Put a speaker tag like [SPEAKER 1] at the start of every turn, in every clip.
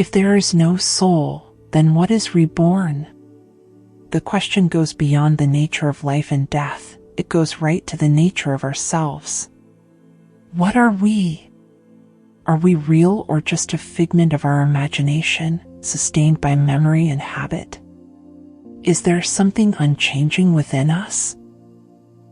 [SPEAKER 1] If there is no soul, then what is reborn? The question goes beyond the nature of life and death. It goes right to the nature of ourselves. What are we? Are we real or just a figment of our imagination, sustained by memory and habit? Is there something unchanging within us?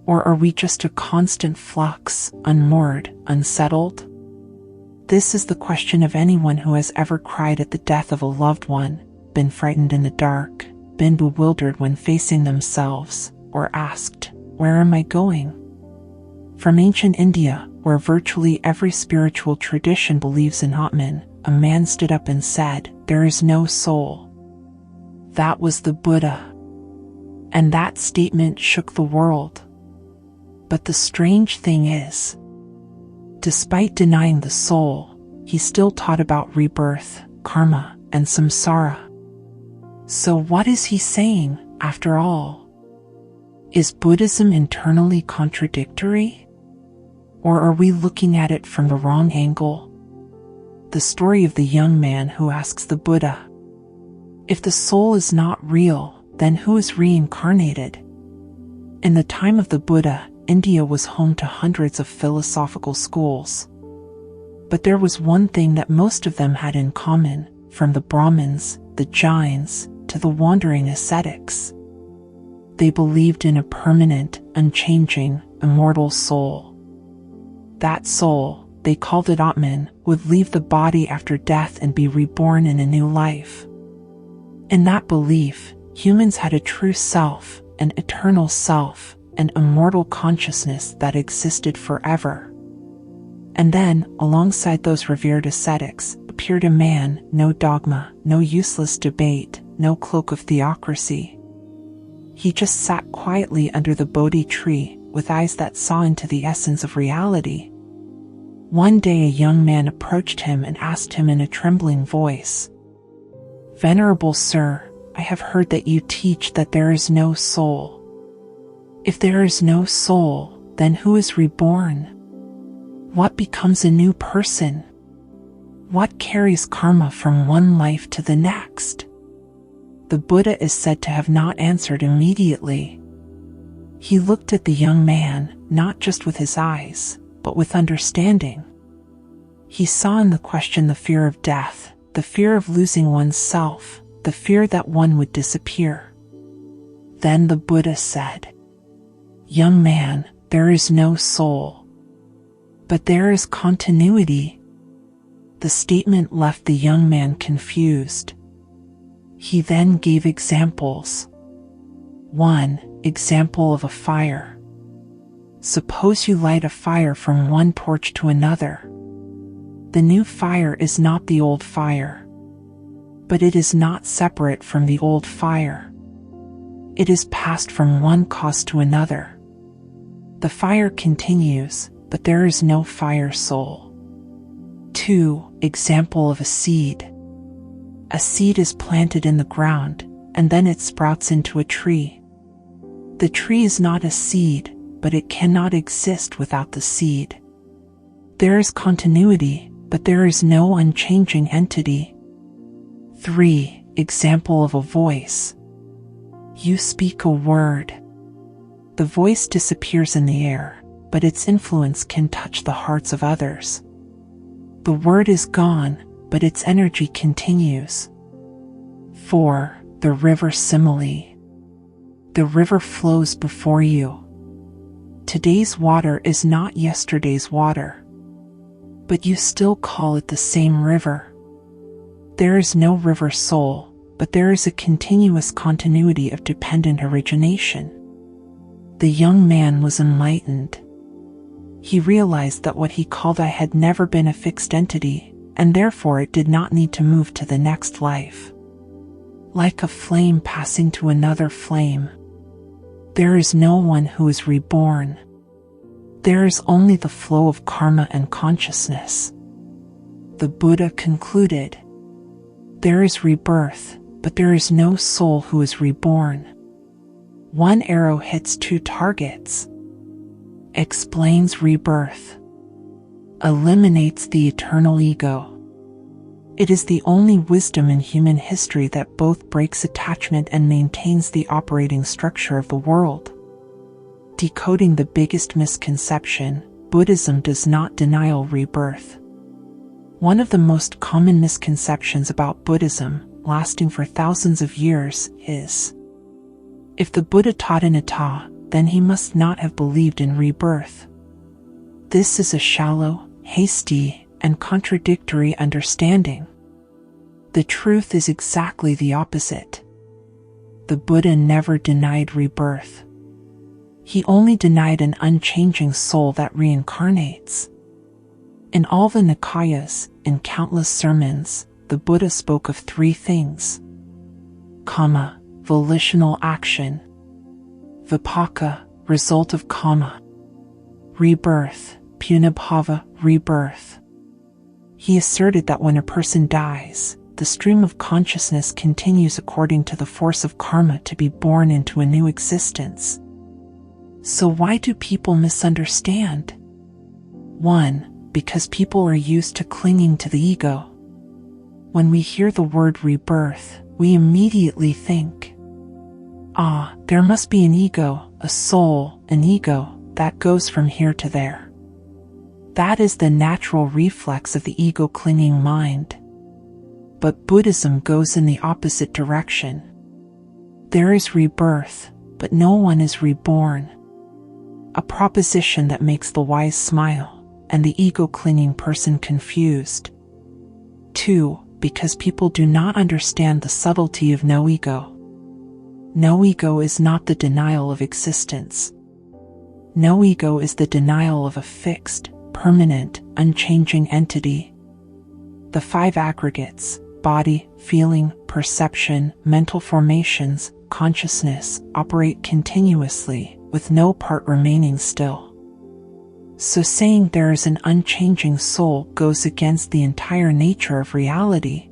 [SPEAKER 1] Or are we just a constant flux, unmoored, unsettled? This is the question of anyone who has ever cried at the death of a loved one, been frightened in the dark, been bewildered when facing themselves, or asked, "Where am I going?" From ancient India, where virtually every spiritual tradition believes in Atman, a man stood up and said, "There is no soul." That was the Buddha. And that statement shook the world. But the strange thing is, despite denying the soul, he still taught about rebirth, karma, and samsara. So what is he saying, after all? Is Buddhism internally contradictory? Or are we looking at it from the wrong angle? The story of the young man who asks the Buddha, "If the soul is not real, then who is reincarnated?" In the time of the Buddha, India was home to hundreds of philosophical schools. But there was one thing that most of them had in common, from the Brahmins, the Jains, to the wandering ascetics. They believed in a permanent, unchanging, immortal soul. That soul, they called it Atman, would leave the body after death and be reborn in a new life. In that belief, humans had a true self, an eternal self, an immortal consciousness that existed forever. And then, alongside those revered ascetics, appeared a man, no dogma, no useless debate, no cloak of theocracy. He just sat quietly under the Bodhi tree, with eyes that saw into the essence of reality. One day a young man approached him and asked him in a trembling voice, "Venerable sir, I have heard that you teach that there is no soul. If there is no soul, then who is reborn? What becomes a new person? What carries karma from one life to the next?" The Buddha is said to have not answered immediately. He looked at the young man, not just with his eyes, but with understanding. He saw in the question the fear of death, the fear of losing one's self, the fear that one would disappear. Then the Buddha said, "Young man, there is no soul. But there is continuity." The statement left the young man confused. He then gave examples. One example of a fire. Suppose you light a fire from one torch to another. The new fire is not the old fire. But it is not separate from the old fire. It is passed from one cause to another. The fire continues, but there is no fire soul. 2. Example of a seed. A seed is planted in the ground, and then it sprouts into a tree. The tree is not a seed, but it cannot exist without the seed. There is continuity, but there is no unchanging entity. 3. Example of a voice. You speak a word. The voice disappears in the air, but its influence can touch the hearts of others. The word is gone, but its energy continues. 4. The river simile. The river flows before you. Today's water is not yesterday's water, but you still call it the same river. There is no river soul, but there is a continuous continuity of dependent origination. The young man was enlightened. He realized that what he called I had never been a fixed entity, and therefore it did not need to move to the next life. Like a flame passing to another flame, there is no one who is reborn. There is only the flow of karma and consciousness. The Buddha concluded, there is rebirth, but there is no soul who is reborn. One arrow hits two targets. Explains rebirth. Eliminates the eternal ego. It is the only wisdom in human history that both breaks attachment and maintains the operating structure of the world. Decoding the biggest misconception, Buddhism does not deny rebirth. One of the most common misconceptions about Buddhism, lasting for thousands of years, is, if the Buddha taught anatta, then he must not have believed in rebirth. This is a shallow, hasty, and contradictory understanding. The truth is exactly the opposite. The Buddha never denied rebirth. He only denied an unchanging soul that reincarnates. In all the Nikayas, in countless sermons, the Buddha spoke of three things: kamma, volitional action; vipaka, result of kamma; rebirth, punabhava, rebirth. He asserted that when a person dies, the stream of consciousness continues according to the force of karma to be born into a new existence. So why do people misunderstand? 1. Because people are used to clinging to the ego. When we hear the word rebirth, we immediately think, there must be an ego, a soul, an ego, that goes from here to there. That is the natural reflex of the ego-clinging mind. But Buddhism goes in the opposite direction. There is rebirth, but no one is reborn. A proposition that makes the wise smile, and the ego-clinging person confused. 2. Because people do not understand the subtlety of no ego. No ego is not the denial of existence. No ego is the denial of a fixed, permanent, unchanging entity. The 5 aggregates, body, feeling, perception, mental formations, consciousness, operate continuously, with no part remaining still. So saying there is an unchanging soul goes against the entire nature of reality.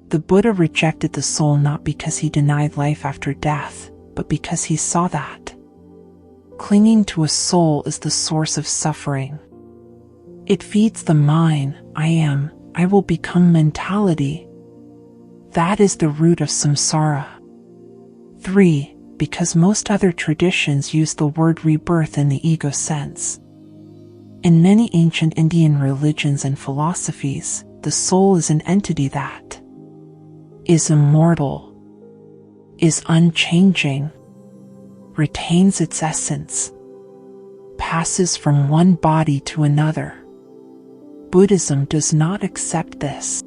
[SPEAKER 1] The Buddha rejected the soul not because he denied life after death, but because he saw that clinging to a soul is the source of suffering. It feeds the mine, I will become mentality. That is the root of samsara. 3. Because most other traditions use the word rebirth in the ego sense. In many ancient Indian religions and philosophies, the soul is an entity that is immortal, is unchanging, retains its essence, passes from one body to another. Buddhism does not accept this.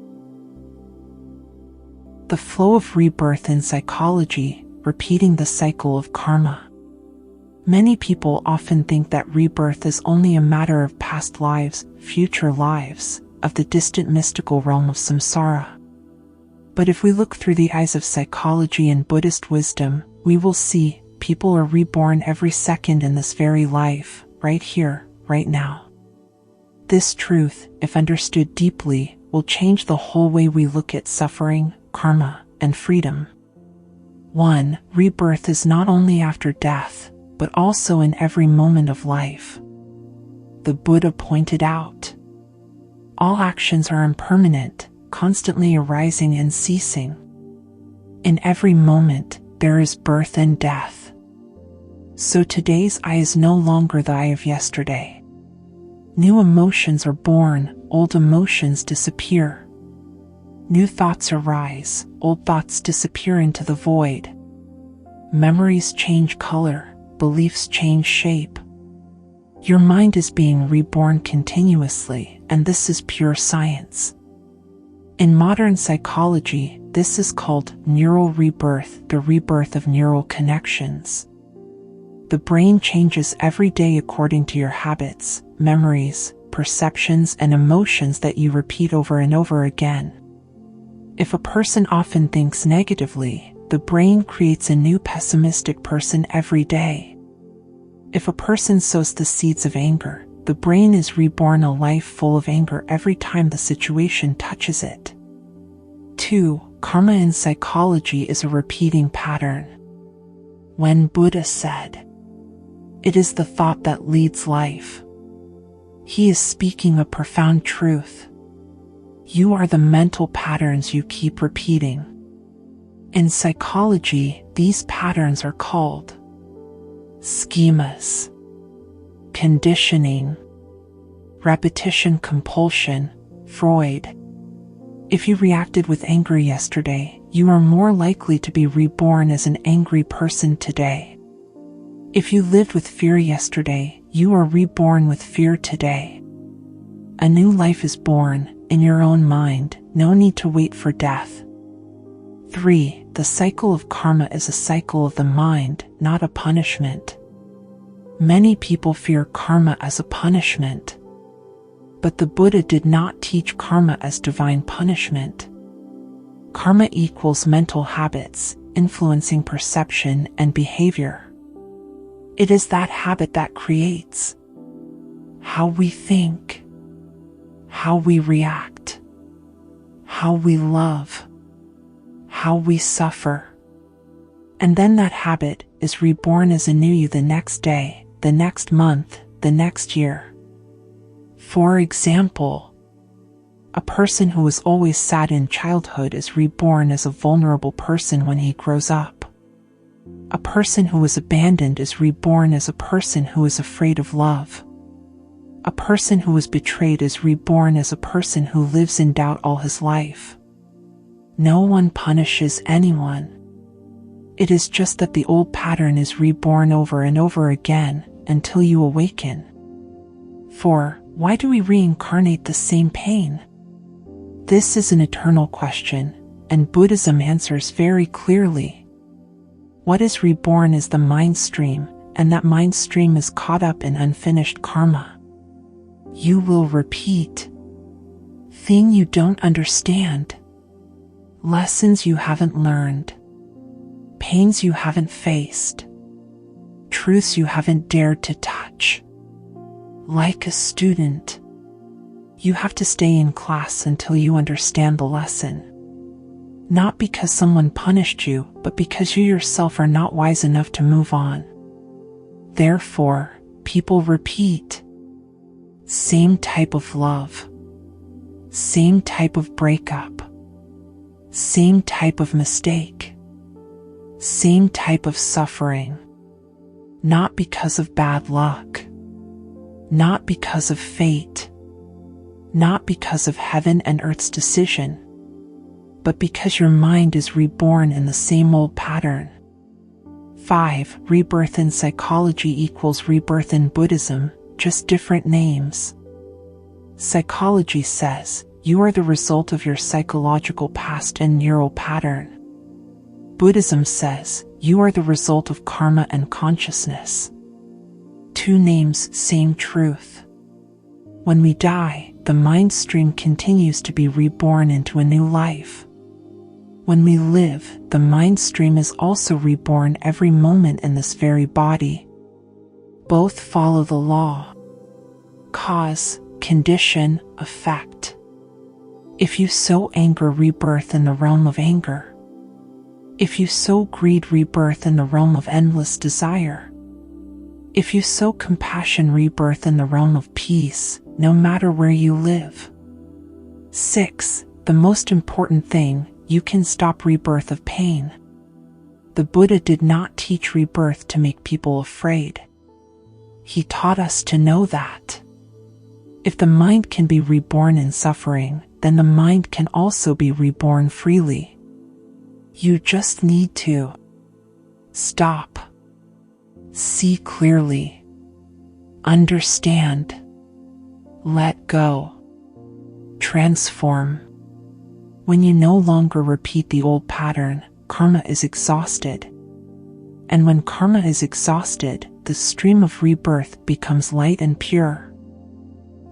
[SPEAKER 1] The flow of rebirth in psychology, repeating the cycle of karma. Many people often think that rebirth is only a matter of past lives, future lives, of the distant mystical realm of samsara. But if we look through the eyes of psychology and Buddhist wisdom, we will see people are reborn every second in this very life, right here, right now. This truth, if understood deeply, will change the whole way we look at suffering, karma, and freedom. 1. Rebirth is not only after death, but also in every moment of life. The Buddha pointed out, all actions are impermanent, constantly arising and ceasing. In every moment, there is birth and death. So today's I is no longer the I of yesterday. New emotions are born, old emotions disappear. New thoughts arise, old thoughts disappear into the void. Memories change color, beliefs change shape. Your mind is being reborn continuously, and this is pure science. In modern psychology, this is called neural rebirth, the rebirth of neural connections. The brain changes every day according to your habits, memories, perceptions, and emotions that you repeat over and over again. If a person often thinks negatively, the brain creates a new pessimistic person every day. If a person sows the seeds of anger, the brain is reborn a life full of anger every time the situation touches it. 2. Karma in psychology is a repeating pattern. When Buddha said, "It is the thought that leads life," he is speaking a profound truth. You are the mental patterns you keep repeating. In psychology, these patterns are called schemas, conditioning, repetition compulsion, Freud. If you reacted with anger yesterday, you are more likely to be reborn as an angry person today. If you lived with fear yesterday, you are reborn with fear today. A new life is born, in your own mind, no need to wait for death. 3. The cycle of karma is a cycle of the mind, not a punishment. Many people fear karma as a punishment. But the Buddha did not teach karma as divine punishment. Karma equals mental habits, influencing perception and behavior. It is that habit that creates how we think, how we react, how we love, how we suffer. And then that habit is reborn as a new you the next day, the next month, the next year. For example, a person who was always sad in childhood is reborn as a vulnerable person when he grows up. A person who was abandoned is reborn as a person who is afraid of love. A person who was betrayed is reborn as a person who lives in doubt all his life. No one punishes anyone. It is just that the old pattern is reborn over and over again until you awaken. 4. Why do we reincarnate the same pain? This is an eternal question, and Buddhism answers very clearly. What is reborn is the mind stream, and that mind stream is caught up in unfinished karma. You will repeat. Thing you don't understand. Lessons you haven't learned. Pains you haven't faced. Truths you haven't dared to touch. Like a student, you have to stay in class until you understand the lesson. Not because someone punished you, but because you yourself are not wise enough to move on. Therefore, people repeat. Same type of love. Same type of breakup. Same type of mistake. Same type of suffering. Not because of bad luck. Not because of fate. Not because of heaven and earth's decision. But because your mind is reborn in the same old pattern. 5. Rebirth in psychology equals rebirth in Buddhism, just different names. Psychology says, you are the result of your psychological past and neural pattern. Buddhism says, you are the result of karma and consciousness. Two names, same truth. When we die, the mind stream continues to be reborn into a new life. When we live, the mind stream is also reborn every moment in this very body. Both follow the law. Cause, condition, effect. If you sow anger, rebirth in the realm of anger. If you sow greed, rebirth in the realm of endless desire. If you sow compassion, rebirth in the realm of peace, no matter where you live. 6. The most important thing, you can stop rebirth of pain. The Buddha did not teach rebirth to make people afraid. He taught us to know that. If the mind can be reborn in suffering, then the mind can also be reborn freely. You just need to stop. See clearly. Understand. Let go. Transform. When you no longer repeat the old pattern, karma is exhausted. And when karma is exhausted, the stream of rebirth becomes light and pure.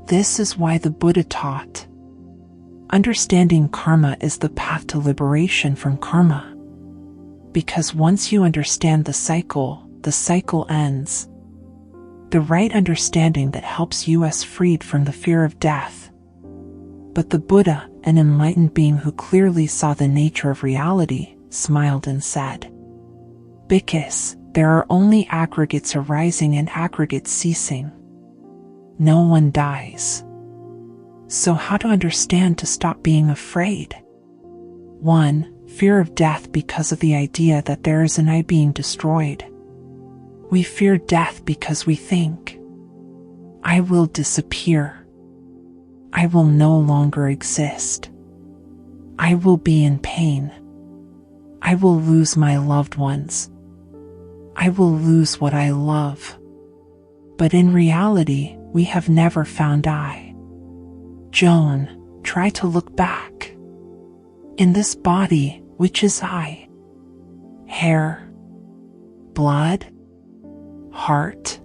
[SPEAKER 1] This is why the Buddha taught. Understanding karma is the path to liberation from karma. Because once you understand the cycle ends. The right understanding that helps us freed from the fear of death. But the Buddha, an enlightened being who clearly saw the nature of reality, smiled and said, Bhikkhus, there are only aggregates arising and aggregates ceasing. No one dies. So how to understand to stop being afraid? 1. Fear of death because of the idea that there is an I being destroyed. We fear death because we think, I will disappear. I will no longer exist. I will be in pain. I will lose my loved ones. I will lose what I love. But in reality, we have never found I. Joan, try to look back. In this body, which is I? Hair, blood, heart,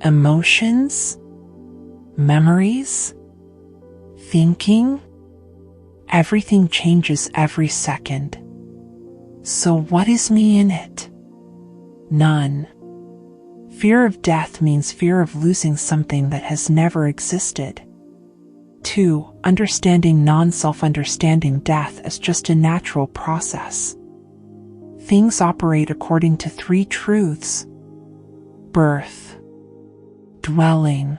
[SPEAKER 1] emotions, memories, thinking. Everything changes every second. So what is me in it? None. Fear of death means fear of losing something that has never existed. 2. Understanding non-self-understanding death as just a natural process. Things operate according to 3 truths: birth, dwelling,